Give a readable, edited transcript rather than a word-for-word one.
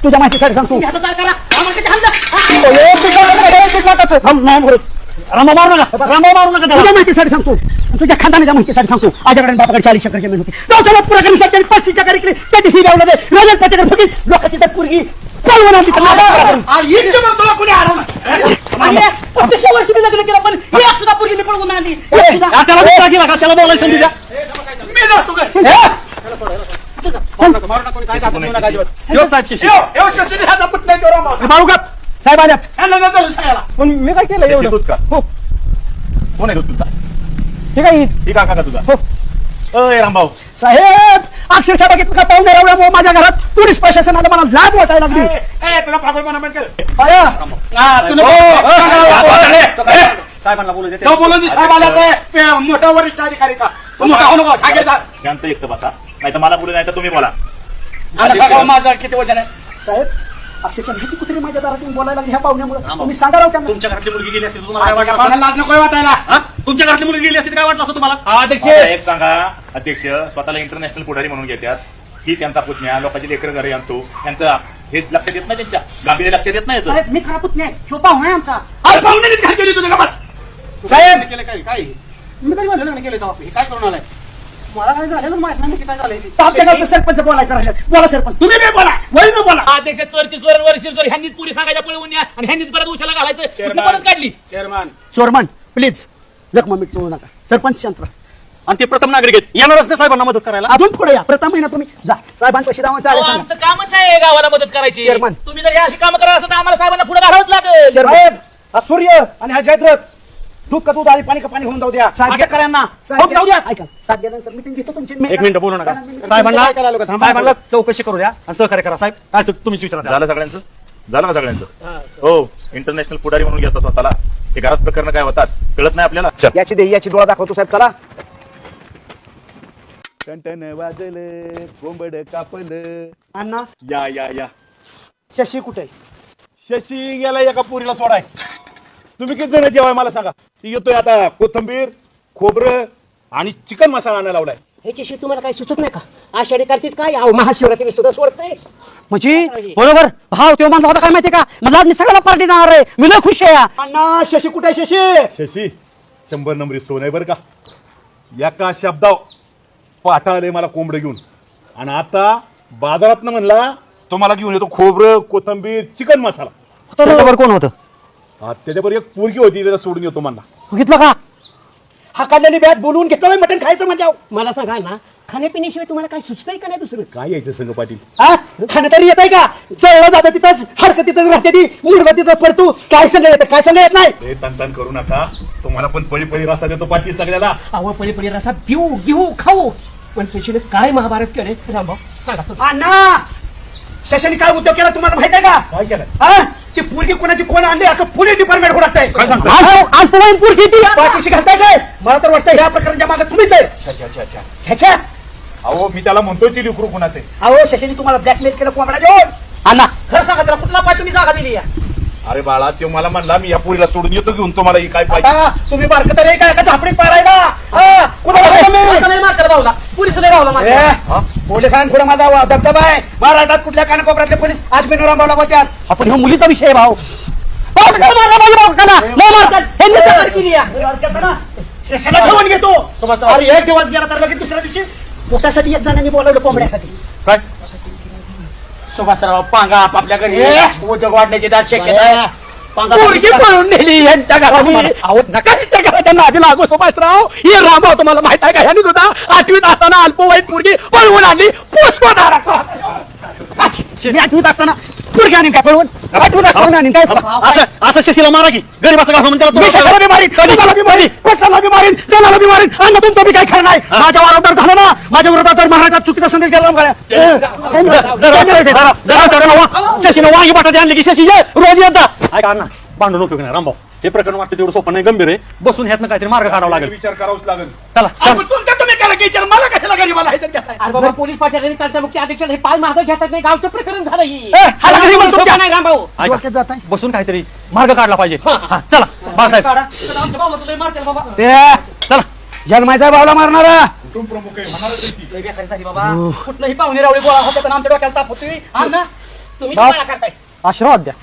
तुझ्या माहितीसाठी सांगतो रामा मारू नका तुझ्या माहितीसाठी सांगतो तुझ्या खानदानाच्या माहितीसाठी सांगतो आजकडे बापाकडे 40 एकर जमीन होती गावच्या पुरा करून 35 एकर इकडे त्याची सी गावला राजन पाचेकर फुटी लोकांची तर पोरगी पळवून आणली 35 वर्ष मी लग्न केलं पण ही सुद्धा पोरगी मी पळवून आणली त्याला बोलायला संधी द्या साहेब आल्यात पण मी काय केलं एवढं हो कोण आहे तुझा ठीक आहे ठीक आहे का तुझा हो रामभाऊ साहेब अक्षरशः बघितलं का पाहुणे रावल्यामुळे माझ्या घरात पोलीस प्रशासनाला मला लाज वाटायला लागली साहेबांना बोलू मोठा वरिष्ठ अधिकारी का शांत एकटं बसा नाही तर मला बोलू नाही तर तुम्ही बोला माझं किती वजन आहे साहेब अक्षरशः भीती कुठे माझ्या दारात येऊन बोलायला लागली ह्या पाहुण्यामुळे तुम्ही सांगा राव त्यांना तुमच्या घरातली मुलगी गेली असेल तुम्हाला काय वाटलं लाज नको वाटायला तुमच्या घरातली मुलगी गेली असेल काय वाटलं असं तुम्हाला अध्यक्ष एक सांगा अध्यक्ष स्वतःला इंटरनॅशनल पुढारी म्हणून घेतात ही त्यांचा पुतण्या लोकांची लेकर घरी आणतो त्यांचं हेच लक्षात येत नाही त्यांच्या गांभीर्य लक्षात येत नाही साहेब मी खरा पुतण्या ह्यो पाहुणा आहे आमचा पाहुण्यानेच घाल केली तुझ्या का बस साहेब केलं काय मी कधी म्हणलं लग्न केलं तेव्हा काय करून आलाय मला काय झालेलं माहित नाही की काय झालं सरपंच बोलायचं राहिलं बोला सरपंच तुम्ही नाही बोला वही मी बोला अध्यक्ष चोरची चोर वर्षी चोर ह्यांनीच पुरी सांगायच्या पळवून या आणि ह्यांनीच परत उशाला घालायचं कुठली परत काढली चेअरमन चोरमन प्लीज जखमा मीठ करू नका सरपंच यंत्र आणि ते प्रथम नागरिक आहेत येणारच नाही साहेबांना मदत करायला अजून पुढे या प्रथम महिना तुम्ही जा साहेबांपाशी दावा अहो, आमचं कामच आहे गावाला मदत करायची चेअरमन. तुम्ही जर अशी कामं करत असता तर आम्हाला साहेबांना पुढे घालावंच लागेल साहेब हा सूर्य आणि हा जयद्रथ दूध का दूध आणि पाणी का पाणी होऊन जाऊ द्या अटककरांना साहेब जाऊ द्या ऐका साथ गेल्यानंतर मीटिंग घेतो तुमची एक मिनिट बोलू नका साहेबांना चौकशी करू द्या आणि सहकार्य करा साहेब काय तुम्हीच विचारा झालं सगळ्यांचं झालं का सगळ्यांचं हो इंटरनॅशनल पुढारी म्हणून घेतात स्वतःला ते घरात प्रकरण काय होतात कळत नाही आपल्याला याची दे याची डोळा दाखवतो साहेब चला टन वाजलं कोंबड कापलं अण्णा या या या शशी कुठे शशी गेला एका पुरीला सोडाय तुम्ही किती जण जेवाय मला सांगा ती येतोय आता कोथंबीर खोबरं आणि चिकन मसाला आणायला लावलाय ह्याच्याशी तुम्हाला काही सुचत नाही का आषाढी कार्तिक काय महाशिवरात्री सुद्धा सोडत नाही म्हणजे बरोबर भाव तेव्हा म्हणला होता काय माहिती का मला मी सगळ्याला पार्टी देणार आहे मी लय खुश आहे अण्णा शशी कुठे आहे शशी शशी 100 नंबरी सोन आहे बरं का एका शब्दाव पाठा आले मला कोंबडं घेऊन आणि आता बाजारात म्हणला तुम्हाला घेऊन येतो खोबरं कोथंबीर चिकन मसाला त्याच्यावर कोण होतं त्याच्यावर एक पोरगी होती त्याला सोडून येतो म्हणला बघितलं का हा काढलेली बॅट बोलवून घेतलं मटण खायचं म्हणजे मला सांगा ना खाण्यापिण्याशिवाय तुम्हाला काय सुचतंय का नाही दुसरं काय यायचं संघ पाटील हा खाणं तरी येत आहे का जळलं जातं तिथंच हडकं तिथंच राहते ती मुडगं तिथं पडतो काय सांगा येतं काय सांगा येत नाही हे तन करू नका तुम्हाला पण पळी पळी रस्ता देतो पाटील सगळ्याला अहो पळी पळी रसा पिऊ घेऊ खाऊ पण शशीने काय महाभारत केले रामभाऊ सांगा अण्णा शशाने काय उद्योग केला तुम्हाला माहित आहे का काय केलं हा ती पोरगी कोणाची कोण आणली आता पोलीस डिपार्टमेंट होणार काय सांगता? पाठीशी घालताय काय मला तर वाटतं ह्या प्रकरणाच्या मागे तुम्हीच आहे अच्छा अच्छा अच्छा ह्याच्या अहो मी त्याला म्हणतोय ती लिकरू कुणाचे अहो शशाने तुम्हाला ब्लॅकमेल केलं कोंबडा देऊन अण्णा खरं सांगा त्याला कुठला पाय तुम्ही जागा दिली अरे बाळा तो मला म्हणला मी या पोरीला सोडून येतो घेऊन तुम्हाला ही काय पाहिजे आता तुम्ही बारकं तर काय का झापडीत पारायला पोलिसांपुढे माझा दबदबा आहे महाराष्ट्रात कुठल्या कानाकोपऱ्यातले पोलीस आज बिन रामभावला बोलतात आपण ह्यो मुलीचा विषय भाऊ ठेवून घेतो अरे एक दिवस गेला तर लगेच दुसऱ्या दिवशी पोटासाठी एक जणांनी बोलावलं कोंबड्यासाठी काय सुभाषराव पांगा आपापल्या घरी उद्योग वाढण्याची दाट शक्यता आहे पोरगी पळून नेली यांच्या घरामध्ये अहो नका त्यांच्या घराच्या नादी लागू सुभाषराव हे रामभाऊ तुम्हाला माहित आहे का ह्यांनी सुद्धा 8वीत असताना अल्पवयीन पोरगी पळवून आणली पोस्टमार्टम मी 8वीत असताना पुरगी आणीन काय पळवून पाठवून असताना आणीन काय असं शशीला मारा की गरीबाचा गाव म्हणजे मी शशाला बी मारीन तुम्हाला बी मारीन कोर्टाला बी मारीन त्याला बी मारीन आणि तुमचं बी काही खरं नाही माझ्या वारंवार झालं ना माझ्या विरोधात तर महाराष्ट्रात चुकीचा संदेश गेला शशीनं वांगी बटाटे आणले की शशी ये रोज येत जा ऐका अण्णा भांडून उपयोग नाही रामभाऊ हे प्रकरण वाटतं तेवढं सोपं नाही गंभीर आहे बसून ह्यातनं काहीतरी मार्ग काढावा लागेल विचार करावाच लागेल. चला अहो, पण तुमच्या तुम्ही करा की विचार मला कशाला गरीबाला आहे तर घेताय? अरे बाबा पोलीस पाटील मुख्य अधीक्षक हे पाल महाराज घेतात नाही गावचं प्रकरण झालं ही हाला घरी म्हणतो सोपं नाही रामभाऊ ऐका, डोक्यात जात आहे बसून काहीतरी मार्ग काढला पाहिजे हा चला बाळासाहेब ते चला जन्माच्या भावला मारणारा कुटुंब प्रमुख आहे म्हणाल ती. कुठलंही पाहुणे रावळी गोळा होतात आणि आमच्या डोक्याला ताप होतोय. तुम्ही तुम्हाला करताय आशीर्वाद द्या